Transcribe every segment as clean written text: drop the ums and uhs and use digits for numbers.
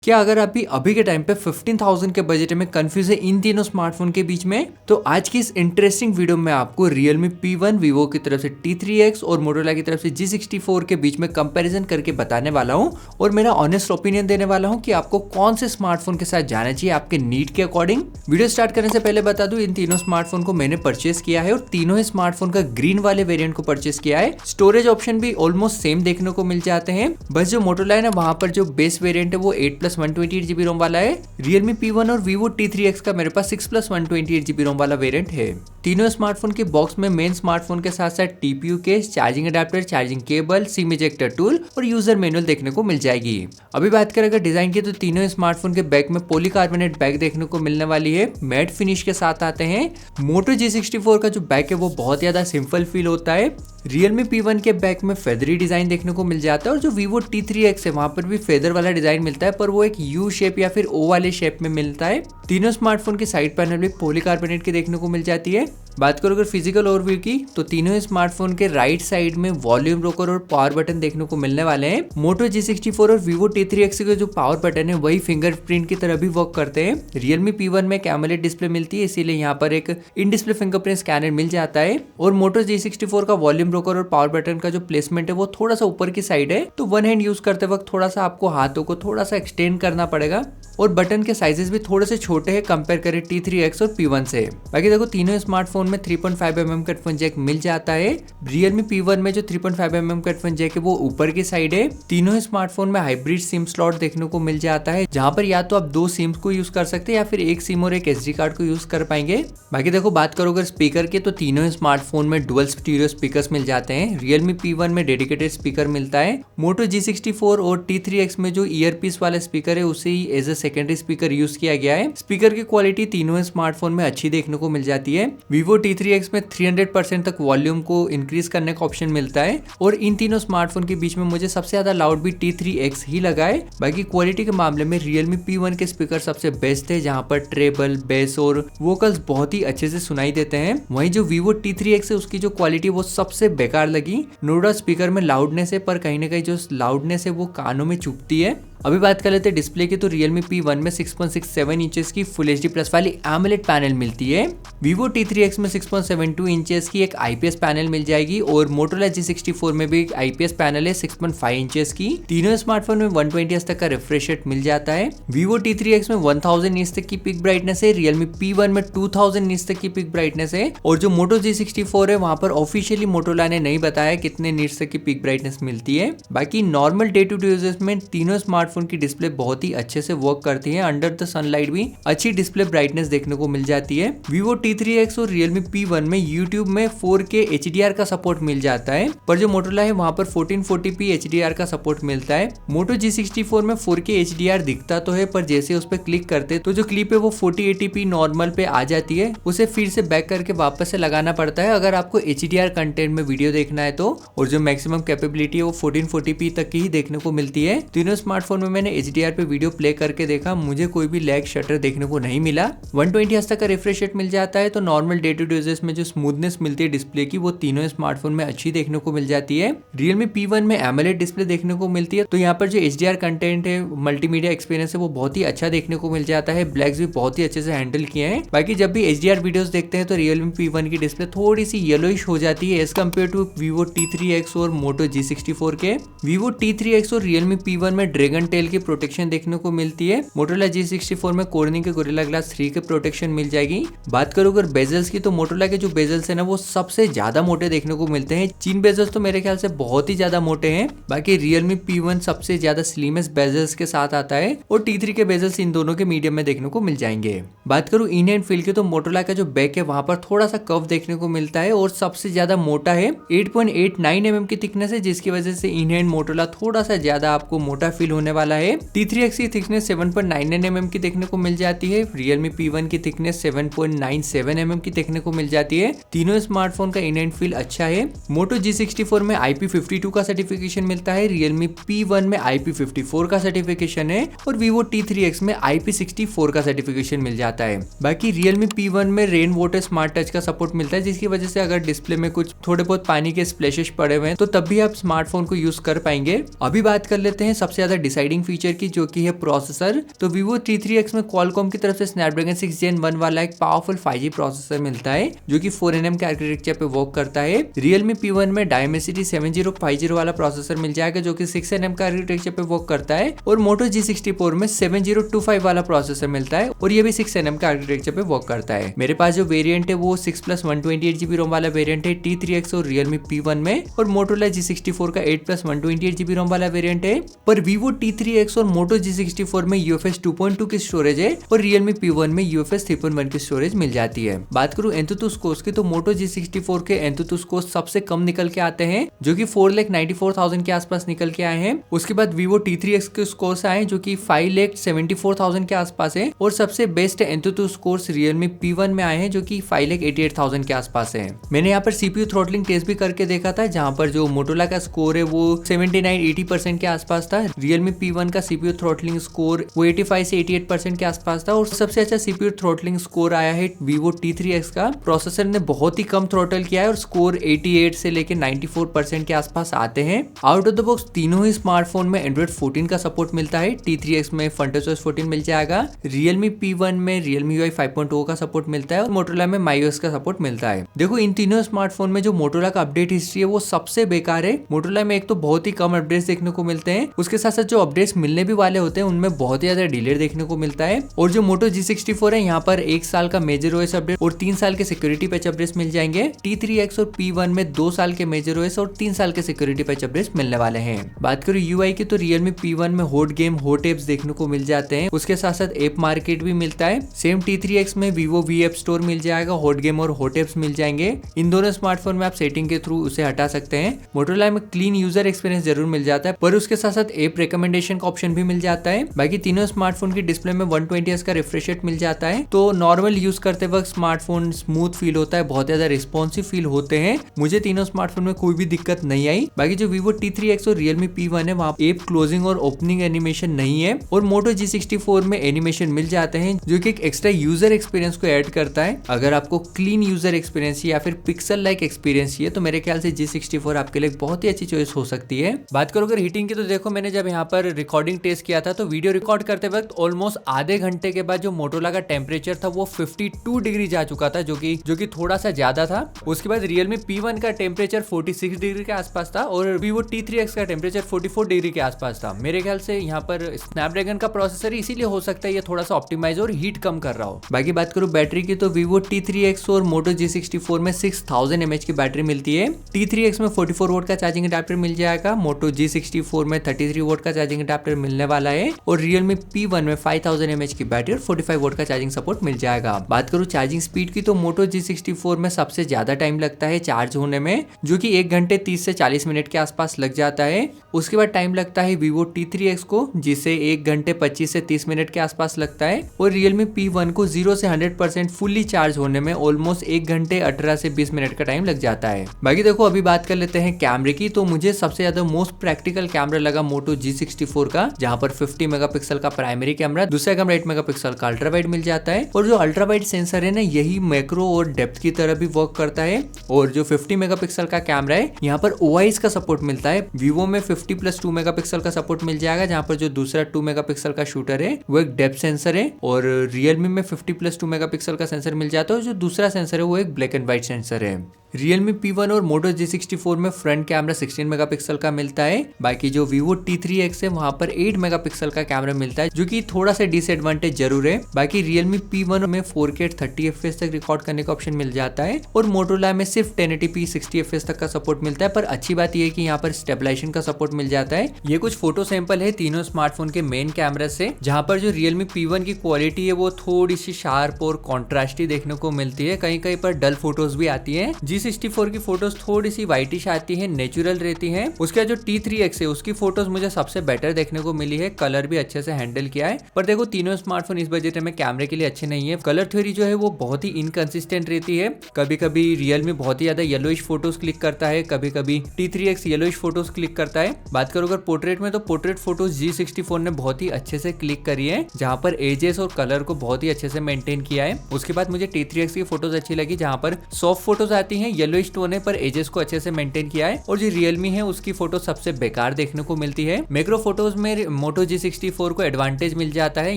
क्या अगर आप भी अभी के टाइम पे 15,000 के बजट में कंफ्यूज है इन तीनों स्मार्टफोन के बीच में, तो आज की इस इंटरेस्टिंग वीडियो में आपको Realme P1, Vivo की तरफ से T3X और Motorola की तरफ से G64 के बीच में कंपैरिजन करके बताने वाला हूं और मेरा ऑनेस्ट ओपिनियन देने वाला हूं कि आपको कौन से स्मार्टफोन के साथ जाना चाहिए आपके नीड के अकॉर्डिंग। वीडियो स्टार्ट करने से पहले बता दूं, इन तीनों स्मार्टफोन को मैंने परचेस किया है और तीनों ही स्मार्टफोन का ग्रीन वाले वेरिएंट को परचेस किया है। स्टोरेज ऑप्शन भी ऑलमोस्ट सेम देखने को मिल जाते हैं, बस जो Motorola है ना, वहां पर जो बेस वेरिएंट है वो 8+128GB रोम वाला है। Realme P1 और Vivo T3X का मेरे पास 6+128GB रोम वाला वेरिएंट है। तीनों स्मार्टफोन के बॉक्स में मेन स्मार्टफोन के साथ साथ TPU case, charging adapter, charging cable, SIM ejector tool और यूजर मैनुअल देखने को मिल जाएगी। अभी बात करें अगर डिजाइन की, तो तीनों स्मार्टफोन के बैक में पॉलीकार्बोनेट बैक देखने को मिलने वाली है, मैट फिनिश के साथ आते हैं। Moto G64 का जो बैक है वो बहुत ज्यादा सिंपल फील होता है। Realme P1 के बैक में फेदरी डिजाइन देखने को मिल जाता है और जो Vivo T3X है वहां पर भी फेदर वाला डिजाइन मिलता है, पर वो एक यू शेप या फिर ओ वाले शेप में मिलता है। तीनों स्मार्टफोन की साइड पैनल भी पॉलीकार्बोनेट की देखने को मिल जाती है। बात करो अगर फिजिकल ओवरव्यू की, तो तीनों स्मार्टफोन के राइट साइड में वॉल्यूम रोकर और पावर बटन देखने को मिलने वाले हैं। Moto G64 और Vivo T3X के जो पावर बटन है वही फिंगरप्रिंट की तरह भी वर्क करते हैं। Realme P1 में एक AMOLED डिस्प्ले मिलती है, इसीलिए यहाँ पर एक इन डिस्प्ले फिंगरप्रिंट स्कैनर मिल जाता है। और Moto G64 का वॉल्यूम रोकर और पावर बटन का जो प्लेसमेंट है वो थोड़ा सा ऊपर की साइड है, तो वन हैंड यूज करते वक्त थोड़ा सा आपको हाथों को थोड़ा सा एक्सटेंड करना पड़ेगा। और बटन के साइजेस भी थोड़े से छोटे हैं कंपेयर करें T3X और P1 से। बाकी देखो, तीनों स्मार्टफोन में 3.5mm का हेडफोन जैक मिल जाता है। Realme P1 में जो 3.5mm का हेडफोन जैक है वो ऊपर की साइड है। तीनों स्मार्टफोन में हाइब्रिड सिम स्लॉट देखने को मिल जाता है, जहां पर या तो आप दो सिम्स को यूज कर सकते हैं या फिर एक सिम और एक SD कार्ड को यूज कर पाएंगे। बाकी देखो, बात करो अगर स्पीकर की, तो तीनों स्मार्टफोन में डुअल स्टीरियो स्पीकर्स मिल जाते हैं। Realme P1 में डेडिकेटेड स्पीकर मिलता है। Moto G64 और T3X में जो ईयरपीस वाला स्पीकर है उसे ही as a secondary speaker use किया गया है। स्पीकर की क्वालिटी तीनों स्मार्टफोन में अच्छी देखने को मिल जाती है। Vivo T3X में 300% तक वॉल्यूम को इंक्रीज करने का ऑप्शन मिलता है और इन तीनों स्मार्टफोन के बीच में मुझे सबसे ज्यादा लाउड भी T3X ही लगा है। बाकी क्वालिटी के मामले में Realme P1 के स्पीकर सबसे बेस्ट है, जहां पर ट्रेबल, बेस और वोकल्स बहुत ही अच्छे से सुनाई देते हैं। वहीं जो Vivo T3X है उसकी जो क्वालिटी वो सबसे बेकार लगी। नो डाउट स्पीकर में लाउडनेस है, पर कहीं ना कहीं जो लाउडनेस है वो कानों में चुभती है। अभी बात कर लेते हैं डिस्प्ले की, तो Realme P1 में 6.67 इंचेस की फुल HD प्लस वाली AMOLED पैनल मिलती है। Vivo T3X में 6.72 इंचेस की एक IPS पैनल मिल जाएगी और Motorola G64 में भी एक IPS पैनल है 6.5 इंचेस की। तीनों स्मार्टफोन में 120 तक का रिफ्रेश रेट मिल जाता है। Vivo T3X में 1000 नीट्स तक की पिक ब्राइटनेस है। Realme P1 में 2000 नीट्स तक की पिक ब्राइटनेस है और जो Moto G64 है वहां पर ऑफिशियली Motorola ने नहीं बताया कितने नीट्स तक की पिक ब्राइटनेस मिलती है। बाकी normal day to day uses में तीनों स्मार्टफोन की डिस्प्ले बहुत ही अच्छे से वर्क करती है। अंडर द सनलाइट भी अच्छी डिस्प्ले ब्राइटनेस देखने को मिल जाती है। Vivo T3X और Realme P1 में YouTube में 4K HDR का सपोर्ट मिल जाता है, पर जो Motorola है वहां पर 1440p HDR का सपोर्ट मिलता है। Moto G64 में 4K HDR दिखता तो है, पर जैसे उस पर क्लिक करते तो जो क्लिप है वो 4080p नॉर्मल पे आ जाती है, उसे फिर से बैक करके वापस से लगाना पड़ता है अगर आपको HDR कंटेंट में वीडियो देखना है तो। और जो मैक्सिमम कैपेबिलिटी है वो 1440p तक की ही देखने को मिलती है। तीनों स्मार्टफोन में मैंने HDR पे वीडियो प्ले करके देखा, मुझे कोई भी लैग शटर देखने को नहीं मिला। 120 हर्ट्ज तक का रिफ्रेश रेट मिल जाता है, तो normal day to day uses में जो स्मूथनेस मिलती है डिस्प्ले की वो तीनों स्मार्टफोन में अच्छी देखने को मिल जाती है। Realme P1 में AMOLED डिस्प्ले देखने को मिलती है, तो यहाँ पर जो HDR कंटेंट है, मल्टीमीडिया एक्सपीरियंस है वो बहुत ही अच्छा देखने को मिल जाता है। ब्लैक्स भी बहुत ही अच्छे से हैंडल किए हैं। बाकी जब भी HDR वीडियोस देखते हैं तो Realme P1 की डिस्प्ले थोड़ी सी येलोइश हो जाती है as compare to Vivo T3X और Moto G64 के। Vivo T3X और Realme P1 में ड्रैगन टेल की प्रोटेक्शन देखने को मिलती है। Motorola G64 में Corning के Gorilla Glass 3 के प्रोटेक्शन मिल जाएगी। बात करूं अगर बेजल्स की, तो Motorola के जो बेजल्स है ना वो सबसे ज्यादा मोटे देखने को मिलते हैं। चीन बेजल्स तो मेरे ख्याल से बहुत ही ज्यादा मोटे हैं। बाकी Realme P1 सबसे ज्यादा स्लिमेस्ट बेजल्स के साथ आता है और T3 के बेजल्स इन दोनों के मीडियम में देखने को मिल जाएंगे। बात करूं इन हैंड फील की, तो Motorola का जो बैक है वहां पर थोड़ा सा कर्व देखने को मिलता है और सबसे ज्यादा मोटा है। 8.89mm की थिकनेस है, जिसकी वजह से इन हैंड Motorola थोड़ा सा ज्यादा आपको मोटा फील होने वाला है। T3X की थिकनेस 7.99mm की देखने को मिल जाती है। Realme P1 की थिकनेस 7.97mm की देखने को मिल जाती है। तीनों स्मार्टफोन का इन हैंड फील अच्छा है। Moto G64 में IP52 का सर्टिफिकेशन मिलता है। Realme P1 में IP54 का सर्टिफिकेशन है और Vivo T3X में IP64 का सर्टिफिकेशन मिल जाता है। बाकी Realme P1 में रेन वाटर स्मार्ट टच का सपोर्ट मिलता है, जिसकी वजह से अगर डिस्प्ले में कुछ थोड़े बहुत पानी के स्प्लैशेस पड़े हुए हैं तो तब भी आप स्मार्टफोन को यूज कर पाएंगे। अभी बात कर लेते हैं सबसे ज्यादा डिसाइडिंग हाइलाइटिंग फीचर की, जो कि है प्रोसेसर। तो Vivo T3X में Qualcomm की तरफ से Snapdragon 6 Gen 1 वाला एक पावरफुल 5G प्रोसेसर मिलता है, जो कि 4nm के आर्किटेक्चर पे वर्क करता है। Realme P1 में Dimensity 7050 वाला प्रोसेसर मिल जाएगा, जो कि 6nm का आर्किटेक्चर पे वर्क करता है। और Moto G64 में 7025 वाला प्रोसेसर मिलता है, और ये भी 6nm का आर्किटेक्चर पे वर्क करता है। मेरे पास जो वेरिएंट है वो 6+128GB रोम वाला वेरिएंट है T3X और Realme P1 में, और Motorola G64 का 8+128GB रोम वाला वेरिएंट है। पर Vivo T3X और Moto G64 में UFS 2.2 की स्टोरेज है, और Realme P1 में UFS 3.1 की स्टोरेज मिल जाती है। बात करूं Antutu स्कोर्स की, तो Moto G64 के Antutu स्कोर्स सबसे कम निकल के आते हैं, जो कि 4,94,000 के आसपास निकल के आए हैं। उसके बाद Vivo T3X के स्कोर्स आए, जो कि 5,74,000 के आसपास है, और सबसे best Antutu scores Realme P1 में आए हैं, जो कि 5,88,000 के आसपास है। मैंने यहाँ पर CPU थ्रॉटलिंग टेस्ट भी करके देखा था, जहाँ पर जो Motorola का स्कोर है वो 79-80% के आसपास था। Realme P1 का CPU थ्रॉटलिंग स्कोर वो 85 से 88% के आसपास था, और सबसे अच्छा CPU थ्रॉटलिंग स्कोर आया है Vivo T3X का। प्रोसेसर ने बहुत ही कम थ्रॉटल किया है, और स्कोर 88 से लेकर 94% के आसपास आते हैं। आउट ऑफ द बॉक्स तीनों ही स्मार्टफोन में Android 14 का सपोर्ट मिलता है। T3X में FunTouchOS 14 मिल जाएगा, Realme P1 में Realme UI 5.0 का सपोर्ट मिलता है, और Motorola में MyOS का सपोर्ट मिलता है। देखो इन तीनों स्मार्टफोन में जो Motorola का अपडेट हिस्ट्री है वो सबसे बेकार है। Motorola में एक तो बहुत ही कम अपडेट्स देखने को मिलते हैं, उसके साथ साथ जो अपडेट्स मिलने भी वाले होते हैं उनमें बहुत ही ज्यादा डिले देखने को मिलता है। और जो Moto G64 है, यहाँ पर 1 साल का मेजर OS अपडेट और 3 साल के सिक्योरिटी पैच अपडेट्स मिल जाएंगे। T3X और P1 में 2 साल के मेजर OS और 3 साल के सिक्योरिटी पैच अपडेट्स मिलने वाले हैं। बात करूं UI की, तो Realme P1 में हॉट गेम हॉट एप्स देखने को मिल जाते हैं, उसके साथ साथ ऐप मार्केट भी मिलता है। सेम T3X में Vivo V App Store मिल जाएगा, हॉट गेम और हॉट एप्स मिल जाएंगे। इन दोनों स्मार्टफोन में आप सेटिंग के थ्रू उसे हटा सकते हैं। Motorola में क्लीन यूजर एक्सपीरियंस जरूर मिल जाता है, पर उसके साथ साथ ऐप रिकमेंडेशन का ऑप्शन भी मिल जाता है। बाकी तीनों स्मार्टफोन की डिस्प्ले में 120Hz का रिफ्रेश रेट मिल जाता है, तो नॉर्मल यूज करते वक्त स्मार्टफोन स्मूथ फील होता है, बहुत ज्यादा रिस्पॉन्सिव फील होते हैं। मुझे तीनों स्मार्टफोन में कोई भी दिक्कत नहीं आई। बाकी जो Vivo T3X और Realme P1 है, वहाँ ऐप क्लोजिंग और ओपनिंग एनिमेशन नहीं है, और Moto G64 में एनिमेशन मिल जाते हैं, जो कि एक एक्स्ट्रा यूजर एक्सपीरियंस को ऐड करता है। अगर आपको क्लीन यूजर एक्सपीरियंस या फिर पिक्सल लाइक एक्सपीरियंस चाहिए, तो मेरे ख्याल से G64 आपके लिए बहुत ही अच्छी चॉइस हो सकती है। बात करो अगर हीटिंग की, तो देखो मैंने जब यहाँ पर रिकॉर्डिंग टेस्ट किया था, तो वीडियो रिकॉर्ड करते वक्त ऑलमोस्ट आधे घंटे के बाद जो Motorola का टेम्परेचर था वो 52 डिग्री जा चुका था, जो कि थोड़ा सा ज्यादा था। उसके बाद Realme P1 का टेम्परेचर 46 डिग्री के आसपास था, और Vivo T3X का टेम्परेचर 44 डिग्री के आसपास था। मेरे ख्याल से यहाँ पर स्नैपड्रैगन का प्रोसेसर इसीलिए हो सकता है ये थोड़ा सा ऑप्टिमाइज और हीट कम कर रहा हो। बाकी बात करूँ बैटरी की, तो Vivo T3X और Moto G64 में 6000 mAh की बैटरी मिलती है। T3X में 44 वोल्ट का चार्जिंग अडेप्टर मिल जाएगा, Moto G64 में 33 वोल्ट का चार्जिंग अडेप्टर मिलने वाला है, और Realme P1 में 5000 mAh की बैटरी और 45 वोल्ट का चार्जिंग सपोर्ट मिल जाएगा। बात करूँ चार्जिंग स्पीड की, तो Moto G64 में सबसे ज्यादा टाइम लगता है चार्ज होने में, जो कि 1 घंटे 30 से 40 मिनट के आसपास लग जाता है। उसके बाद टाइम लगता है Vivo T3X को, जिसे 1 घंटे 25 से 30 मिनट के आसपास लगता है, और Realme P1 को 0 से 100% फुल्ली चार्ज होने में ऑलमोस्ट 1 घंटे 18 से 20 मिनट का टाइम लग जाता है। बाकी देखो अभी बात कर लेते हैं कैमरे की, तो मुझे सबसे ज्यादा मोस्ट प्रैक्टिकल कैमरा लगा Moto G64 का, जहां पर 50 मेगापिक्सल का प्राइमरी कैमरा, दूसरा कैमरा 8 मेगापिक्सल का अल्ट्रा वाइड मिल जाता है, और जो अल्ट्रा वाइड सेंसर है ना, यही मैक्रो और डेप्थ की तरह भी वर्क करता है। और जो 50 मेगापिक्सल का कैमरा है, यहाँ पर OIS का सपोर्ट मिलता है। Vivo में 50+2 मेगापिक्सल का सपोर्ट मिल जाएगा, जहाँ पर जो दूसरा 2 मेगापिक्सल का शूटर है वो एक डेप्थ सेंसर है, और Realme में 50+2 मेगापिक्सल का सेंसर मिल जाता है, और जो दूसरा सेंसर है वो एक ब्लैक एंड व्हाइट सेंसर है। Realme P1 और Moto G64 में फ्रंट कैमरा 16 मेगापिक्सल का मिलता है। बाकी जो Vivo T3X है, वहां पर 8 मेगापिक्सल का कैमरा मिलता है, जो कि थोड़ा सा डिसएडवांटेज जरूर है। बाकी Realme P1 में 4K 30 FPS तक रिकॉर्ड करने का ऑप्शन मिल जाता है, और Motorola में सिर्फ 1080p 60 FPS तक का सपोर्ट मिलता है। पर अच्छी बात यह है कि यहाँ पर स्टेबलाइजेशन का सपोर्ट मिल जाता है। ये कुछ फोटो सैंपल है तीनों स्मार्टफोन के मेन कैमरा से, जहाँ पर जो Realme P1 की क्वालिटी है वो थोड़ी सी शार्प और कॉन्ट्रास्टी देखने को मिलती है, कहीं कहीं पर डल फोटोज भी आती है। G64 की फोटोज थोड़ी सी वाइटिश आती है, नेचुरल रहती है। उसका जो T3X है उसकी फोटोज मुझे सबसे बेटर देखने को मिली है, कलर भी अच्छे से हैंडल किया है। पर देखो तीनों स्मार्टफोन इस बजट में कैमरे के लिए अच्छे नहीं है। कलर थ्योरी जो है वो बहुत ही इनकंसिस्टेंट रहती है, कभी कभी Realme बहुत ही ज्यादा येलोइश फोटोज क्लिक करता है, कभी कभी T3X येलोइश फोटोज क्लिक करता है। बात करो अगर पोर्ट्रेट में, तो पोर्ट्रेट फोटोज G64 ने बहुत ही अच्छे से क्लिक करी है, जहाँ पर एजेस और कलर को बहुत ही अच्छे से मेंटेन किया है। उसके बाद मुझे T3X की फोटोज अच्छी लगी, जहाँ पर सॉफ्ट फोटोज आती हैं, येलोइश टोन है पर एजेस को अच्छे से मेंटेन किया है। और जो रियलमी है उसकी फोटो सबसे बेकार देखने को मिलती है। मैक्रो फोटोज में मोटो G64 को एडवांटेज मिल जाता है।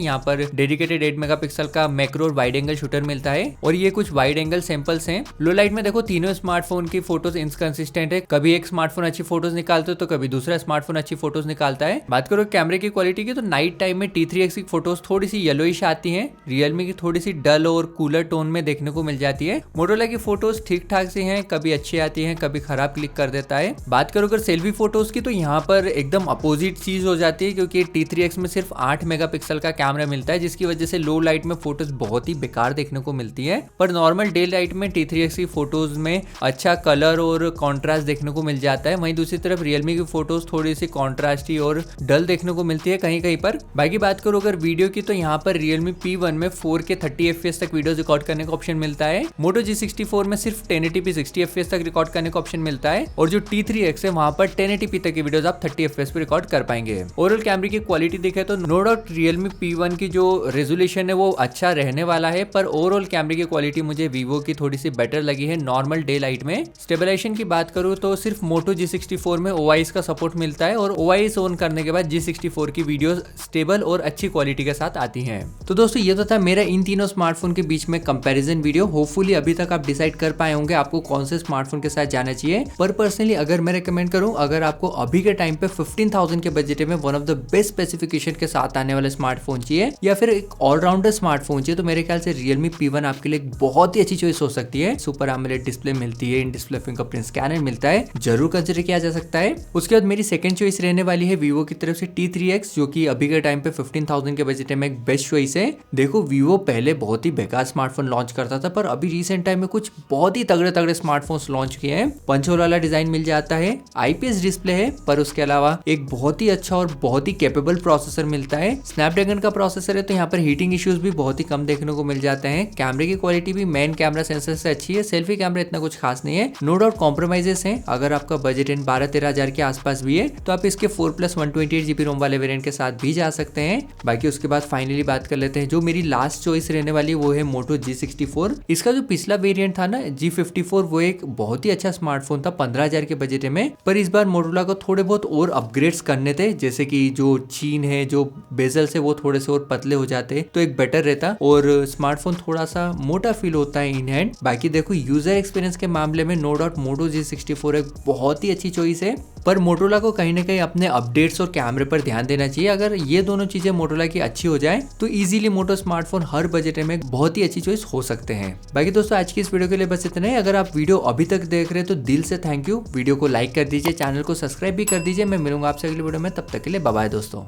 यहाँ पर डेडिकेटेड 8 मेगापिक्सल का मैक्रो और वाइड एंगल शूटर मिलता है और ये कुछ वाइड एंगल सैंपल्स हैं। लो लाइट में देखो तीनों स्मार्टफोन की फोटोज इनकंसिस्टेंट है, कभी एक स्मार्टफोन अच्छी फोटोज निकालते हो तो कभी दूसरा स्मार्टफोन अच्छी फोटोज निकालता है। बात करो कैमरे की क्वालिटी की तो नाइट टाइम में T3X की फोटोज थोड़ी सी येलोइश आती हैं, रियलमी की थोड़ी सी डल और कूलर टोन में देखने को मिल जाती है। मोटोरोला की फोटोज ठीक ठाक से हैं, कभी अच्छी आती हैं कभी खराब क्लिक कर देता है। बात करो अगर सेल्फी फोटोज की तो यहाँ पर एकदम अपोजिट चीज हो जाती है, क्योंकि T3X में सिर्फ 8 मेगापिक्सल का कैमरा मिलता है, जिसकी वजह से लो लाइट में फोटोज बहुत ही बेकार देखने को मिलती है। पर नॉर्मल डे लाइट में T3X की फोटोज में अच्छा कलर और कॉन्ट्रास्ट देखने को मिल जाता है। वहीं दूसरी तरफ रियलमी की फोटोज थोड़ी सी कॉन्ट्रास्टी और डल देखने को मिलती है कहीं कहीं पर। बाकी बात करो अगर वीडियो की तो यहाँ पर रियलमी P1 में 4K 30 FPS तक वीडियो रिकॉर्ड करने का ऑप्शन मिलता है। मोटो G64 में सिर्फ 1080p 60 FPS तक रिकॉर्ड करने का ऑप्शन मिलता है और जो T3X है वहां पर 1080p तक की वीडियोस आप 30 FPS पे रिकॉर्ड कर पाएंगे। ओवरऑल कैमरे की क्वालिटी देखे तो नो डाउट रियलमी P1 की जो रेजोल्यूशन है वो अच्छा रहने वाला है, पर ओवरऑल कैमरे की क्वालिटी मुझे वीवो की थोड़ी सी बेटर लगी है नॉर्मल डे लाइट में। स्टेबलाइजेशन की बात करूँ तो सिर्फ मोटो G64 में OIS का सपोर्ट मिलता है और OIS ऑन करने के बाद G64 की वीडियो स्टेबल और अच्छी क्वालिटी के साथ आती हैं। तो दोस्तों ये तो था मेरा इन तीनों स्मार्टफोन के बीच में कंपैरिजन वीडियो। होपफुली अभी तक आप डिसाइड कर पाए होंगे आपको कौन से स्मार्टफोन के साथ जाना चाहिए। पर पर्सनली अगर मैं रेकमेंड करूं, अगर आपको अभी के टाइम पे 15,000 के बजट में one of the best specification के साथ आने वाला स्मार्टफोन चाहिए या फिर एक ऑलराउंडर स्मार्टफोन चाहिए, तो मेरे ख्याल से रियलमी P1 आपके लिए एक बहुत ही अच्छी चॉइस हो सकती है। सुपर एमोलेड डिस्प्ले मिलती है, इन डिस्प्ले फिंगरप्रिंट स्कैनर मिलता है, जरूर कंसिडर किया जा सकता है। उसके बाद मेरी सेकंड चॉइस रहने वाली है वीवो की तरफ से T3X, जो कि अभी के टाइम पे 15,000 के बजट में एक बेस्ट चॉइस है। देखो वीवो पहले बहुत ही बेकार स्मार्टफोन लॉन्च करता था, पर अभी रिसेंट टाइम में कुछ बहुत ही तगड़े तगड़े स्मार्टफोन्स लॉन्च किए हैं। पंच होल वाला डिजाइन मिल जाता है, IPS डिस्प्ले है, पर उसके अलावा एक बहुत ही अच्छा और बहुत ही कैपेबल प्रोसेसर मिलता है। स्नैपड्रैगन का प्रोसेसर है तो यहाँ पर हीटिंग इश्यूज भी बहुत ही कम देखने को मिल जाते हैं। कैमरे की क्वालिटी भी मेन कैमरा सेंसर से अच्छी है, सेल्फी कैमरा इतना कुछ खास नहीं है। नो डाउट कॉम्प्रोमाइजेस हैं, अगर आपका बजट इन 12-13 हजार के आसपास भी है तो आप इसके 4+128GB रोम वाले वेरिएंट के साथ भी जा सकते हैं। बाकी उसके बाद फाइनली बात कर लेते हैं जो मेरी लास्ट चॉइस रहने वाली वो है मोटो G64। इसका जो पिछला वेरिएंट था ना G54, वो एक बहुत ही अच्छा स्मार्टफोन था 15,000 के बजट में, पर इस बार मोटोरोला को थोड़े बहुत और अपग्रेड्स करने थे, जैसे कि जो चीन है, जो बेजल्स है वो थोड़े से और पतले हो जाते तो एक बेटर रहता और स्मार्टफोन थोड़ा सा मोटा फील होता है इन हैंड। बाकी देखो यूजर एक्सपीरियंस के मामले में नो डाउट मोटो G64 एक बहुत ही अच्छी चॉइस है, पर मोटोरोला को कहीं ना कहीं अपने अपडेट्स और कैमरे पर ध्यान देना चाहिए। अगर ये दोनों चीजें मोटोरोला की अच्छी हो जाए तो इजीली मोटो स्मार्टफोन हर बजट में बहुत ही अच्छी चॉइस हो सकते हैं। बाकी दोस्तों आज की इस वीडियो के लिए बस इतना ही। अगर आप वीडियो अभी तक देख रहे हैं तो दिल से थैंक यू। वीडियो को लाइक कर दीजिए, चैनल को सब्सक्राइब भी कर दीजिए। मैं मिलूंगा आपसे अगली वीडियो में, तब तक के लिए बाय बाय दोस्तों।